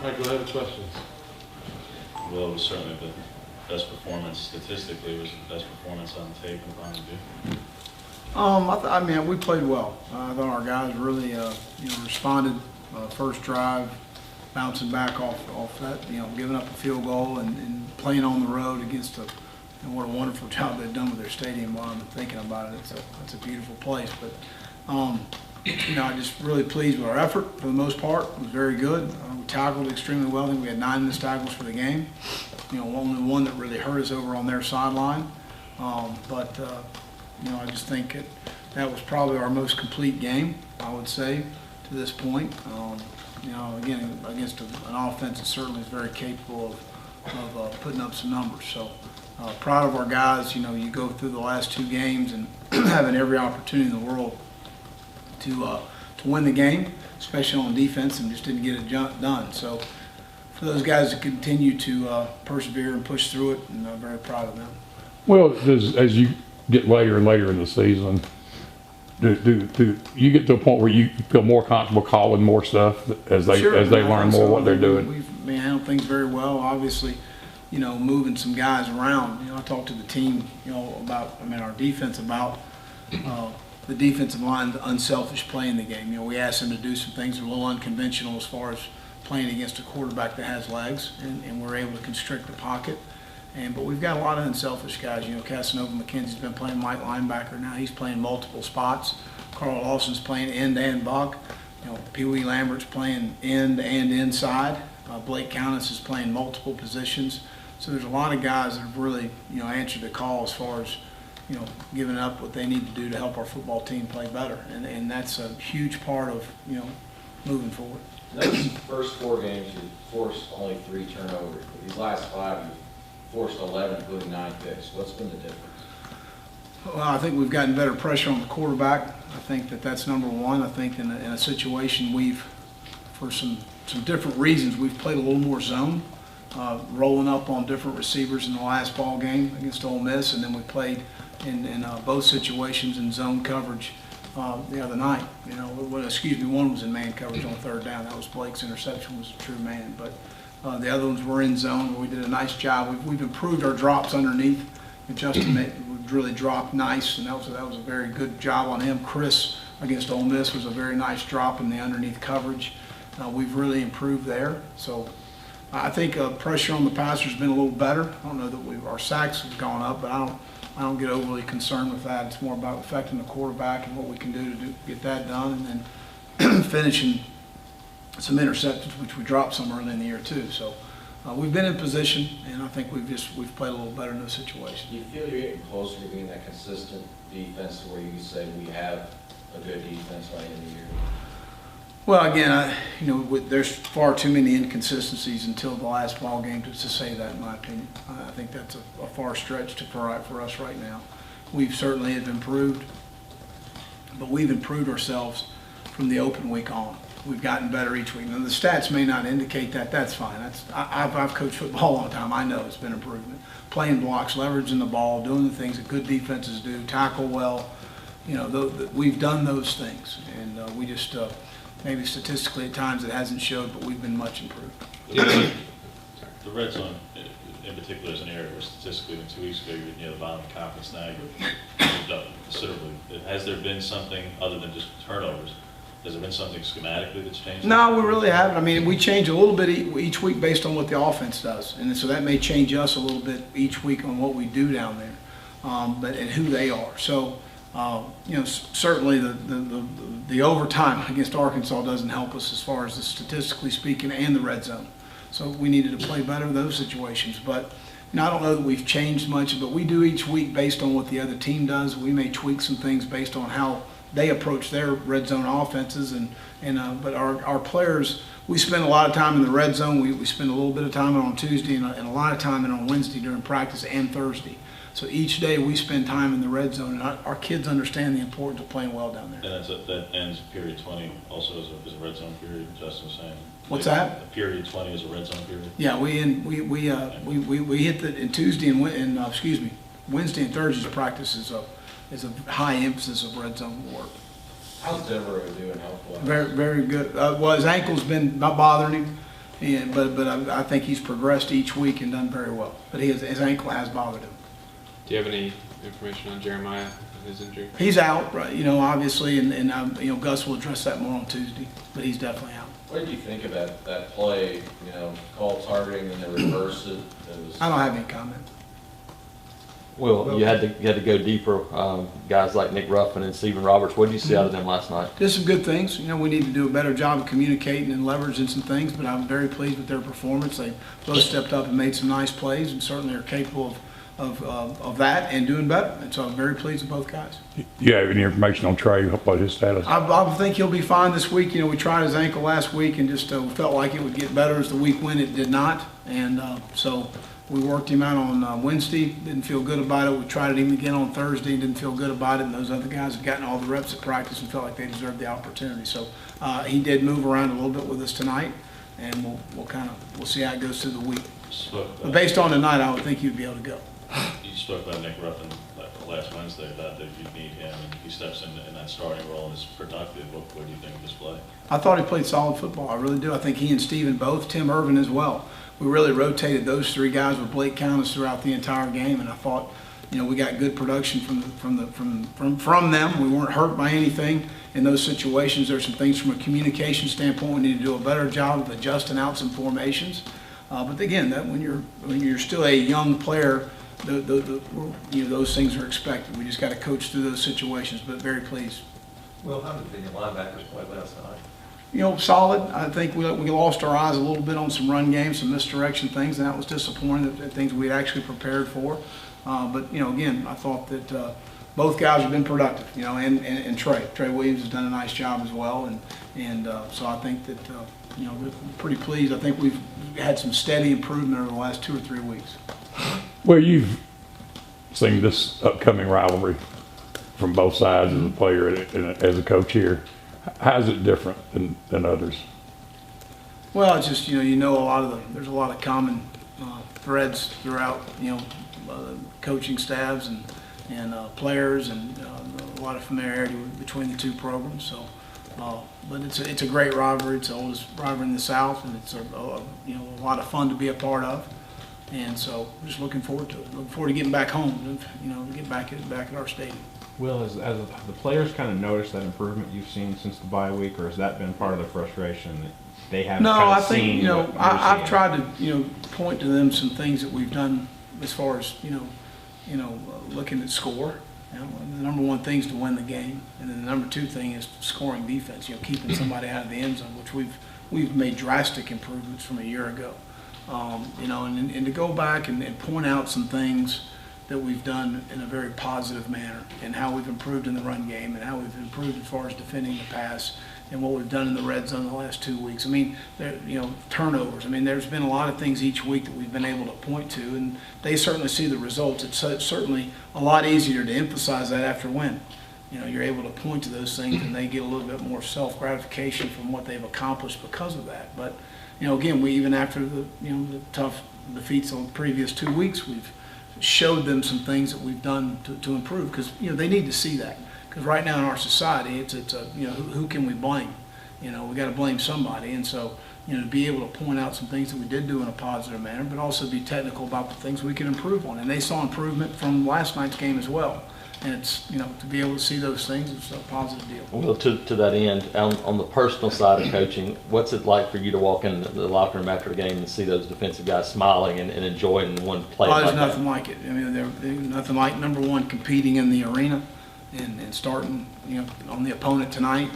Michael, I have questions. Well, it was certainly the best performance statistically. It was the best performance on tape in front of you. I mean, we played well. I thought our guys really, responded. First drive, bouncing back off that, giving up a field goal and playing on the road against and what a wonderful job they've done with their stadium. While I'm thinking about it, it's a beautiful place. But I'm just really pleased with our effort for the most part. It was very good. We tackled extremely well. I think we had 9 missed tackles for the game. Only one that really hurt us over on their sideline. I just think that was probably our most complete game, I would say, to this point. Again, against an offense that certainly is very capable of putting up some numbers. So proud of our guys. You go through the last 2 games and having every opportunity in the world to win the game, especially on defense, and just didn't get it done. So for those guys to continue to persevere and push through it, and I'm very proud of them. Well, as you get later and later in the season, do you get to a point where you feel more comfortable calling more stuff as they learn more what they're doing? We've handled things very well. Obviously, moving some guys around. I talked to the team, about our defense, about the defensive line, the unselfish play in the game. We asked them to do some things that are a little unconventional as far as playing against a quarterback that has legs, and we're able to constrict the pocket. But we've got a lot of unselfish guys. Casanova McKenzie's been playing Mike linebacker now. He's playing multiple spots. Carl Lawson's playing end and buck. Pee Wee Lambert's playing end and inside. Blake Countess is playing multiple positions. So there's a lot of guys that have really, answered the call as far as, giving up what they need to do to help our football team play better. And that's a huge part of, moving forward. Those first 4 games, you forced only 3 turnovers. But these last 5, you forced 11, including 9 picks. What's been the difference? Well, I think we've gotten better pressure on the quarterback. I think that's number one. I think in a situation for some different reasons, we've played a little more zone, rolling up on different receivers in the last ball game against Ole Miss, and then we played in both situations in zone coverage the other night. One was in man coverage on 3rd down. That was Blake's interception, was a true man. But the other ones were in zone where we did a nice job. We've improved our drops underneath. Justin really dropped nice, and that was a very good job on him. Chris against Ole Miss was a very nice drop in the underneath coverage. We've really improved there. So I think pressure on the passer has been a little better. I don't know that our sacks have gone up, but I don't get overly concerned with that. It's more about affecting the quarterback and what we can do to get that done, and then finishing some interceptions, which we dropped some early in the year too. So we've been in position, and I think we've played a little better in those situations. Do you feel you're getting closer to being that consistent defense where you can say we have a good defense by the end of the year? Well, again, there's far too many inconsistencies until the last ball game to say that, in my opinion. I think that's a far stretch for us right now. We've certainly have improved, but we've improved ourselves from the open week on. We've gotten better each week. Now, the stats may not indicate that. That's fine. I've coached football a long time. I know it's been improvement. Playing blocks, leveraging the ball, doing the things that good defenses do, tackle well. We've done those things, and we just maybe statistically at times it hasn't showed, but we've been much improved. The red zone, in particular, is an area where statistically, 2 weeks ago, you were near the bottom of the conference. Now you've done considerably. Has there been something other than just turnovers? Has there been something schematically that's changed? No, we really haven't. We change a little bit each week based on what the offense does, and so that may change us a little bit each week on what we do down there, and who they are. So, certainly the overtime against Arkansas doesn't help us as far as the statistically speaking and the red zone. So we needed to play better in those situations. But I don't know that we've changed much, but we do each week based on what the other team does. We may tweak some things based on how they approach their red zone offenses, but our players, we spend a lot of time in the red zone. We spend a little bit of time on Tuesday and a lot of time on Wednesday during practice and Thursday. So each day we spend time in the red zone, and our kids understand the importance of playing well down there. And that ends period 20 also is a red zone period, Justin was saying. What's that? Period 20 is a red zone period. Yeah, we hit in Tuesday and Wednesday and Thursday's practice is a high emphasis of red zone work. How's Denver doing health-wise? Very, very good. Well, his ankle's been not bothering him. But I think he's progressed each week and done very well. But his ankle has bothered him. Do you have any information on Jeremiah and his injury? He's out, right? Obviously, and Gus will address that more on Tuesday. But he's definitely out. What did you think of that play, call targeting and then reverse it? I don't have any comment. Well, you had to go deeper. Guys like Nick Ruffin and Stephen Roberts. What did you see out of them last night? Did some good things. We need to do a better job of communicating and leveraging some things, but I'm very pleased with their performance. They both stepped up and made some nice plays, and certainly are capable of that and doing better. And so I'm very pleased with both guys. You have any information on Trey about his status? I think he'll be fine this week. We tried his ankle last week and just felt like it would get better as the week went. It did not, and so we worked him out on Wednesday. Didn't feel good about it. We tried it even again on Thursday. Didn't feel good about it. And those other guys have gotten all the reps at practice and felt like they deserved the opportunity. So he did move around a little bit with us tonight, and we'll see how it goes through the week. But based on tonight, I would think he'd be able to go. You spoke about Nick Ruffin last Wednesday about that you need him, and he steps in that starting role and is productive. What do you think of this play? I thought he played solid football. I really do. I think he and Steven both, Tim Irvin as well. We really rotated those three guys with Blake Countess throughout the entire game, and I thought, we got good production from them. We weren't hurt by anything in those situations. There's some things from a communication standpoint we need to do a better job of adjusting out some formations. But again, that when you're still a young player, those things are expected. We just got to coach through those situations. But very pleased. Well, how did the linebackers play last night? Solid. I think we lost our eyes a little bit on some run games, some misdirection things, and that was disappointing. That things we had actually prepared for. But again, I thought that both guys have been productive. And Trey Williams has done a nice job as well. And so I think that we're pretty pleased. I think we've had some steady improvement over the last 2 or 3 weeks. Well, you've seen this upcoming rivalry from both sides as a player and as a coach here. How is it different than others? Well, it's just there's a lot of common threads throughout coaching staffs and players, and a lot of familiarity between the two programs. So, but it's a great rivalry. It's the oldest rivalry in the South, and it's a lot of fun to be a part of. And so, just looking forward to it. Looking forward to getting back home. Get back at our stadium. Will, has the players kind of noticed that improvement you've seen since the bye week, or has that been part of the frustration that they haven't kind of seen? No, I think I've tried to point to them some things that we've done as far as looking at score. The number one thing is to win the game, and then the number two thing is scoring defense. Keeping somebody out of the end zone, which we've made drastic improvements from a year ago. And to go back and point out some things that we've done in a very positive manner, and how we've improved in the run game, and how we've improved as far as defending the pass, and what we've done in the red zone the last 2 weeks. Turnovers. There's been a lot of things each week that we've been able to point to, and they certainly see the results. It's certainly a lot easier to emphasize that after a win. You're able to point to those things, and they get a little bit more self-gratification from what they've accomplished because of that. But again, we even after the tough defeats on the previous 2 weeks, we've showed them some things that we've done to improve, because they need to see that. Because right now in our society, it's who can we blame? We got to blame somebody, and so to be able to point out some things that we did do in a positive manner, but also be technical about the things we can improve on. And they saw improvement from last night's game as well. And it's to be able to see those things is a positive deal. Well, to that end, on the personal side of coaching, what's it like for you to walk in the locker room after a game and see those defensive guys smiling and enjoying one play? There's nothing like it. There's nothing like, number one, competing in the arena and starting on the opponent tonight,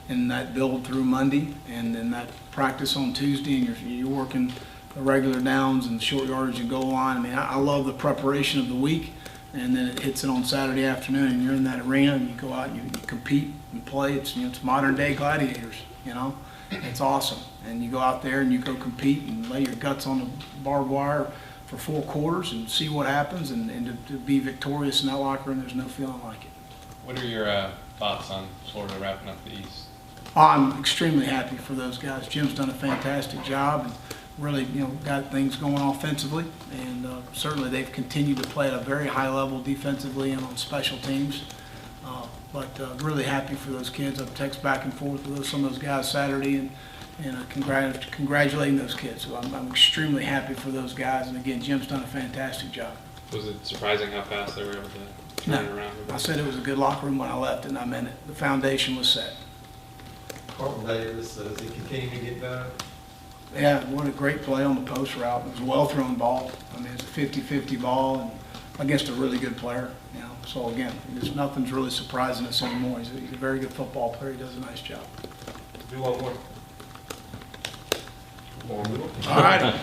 and that build through Monday, and then that practice on Tuesday, and you're working the regular downs and short yardage and goal line. I love the preparation of the week. And then it hits it on Saturday afternoon, and you're in that arena, and you go out and you compete and play. It's it's modern day gladiators. It's awesome. And you go out there and you go compete and lay your guts on the barbed wire for 4 quarters and see what happens, and to be victorious in that locker room, there's no feeling like it. What are your thoughts on Florida wrapping up the East? I'm extremely happy for those guys. Jim's done a fantastic job, and really, got things going offensively, and certainly they've continued to play at a very high level defensively and on special teams. But really happy for those kids. I've texted back and forth with some of those guys Saturday, and congratulating those kids. So I'm extremely happy for those guys. And again, Jim's done a fantastic job. Was it surprising how fast they were able to turn it around? I said it was a good locker room when I left, and I meant it. The foundation was set. Carlton Davis, does he continue to get better? Yeah, what a great play on the post route. It was a well-thrown ball. I mean, it's a 50-50 ball and against a really good player. You know, so again, nothing's really surprising us anymore. He's a very good football player. He does a nice job. Do one more. All right.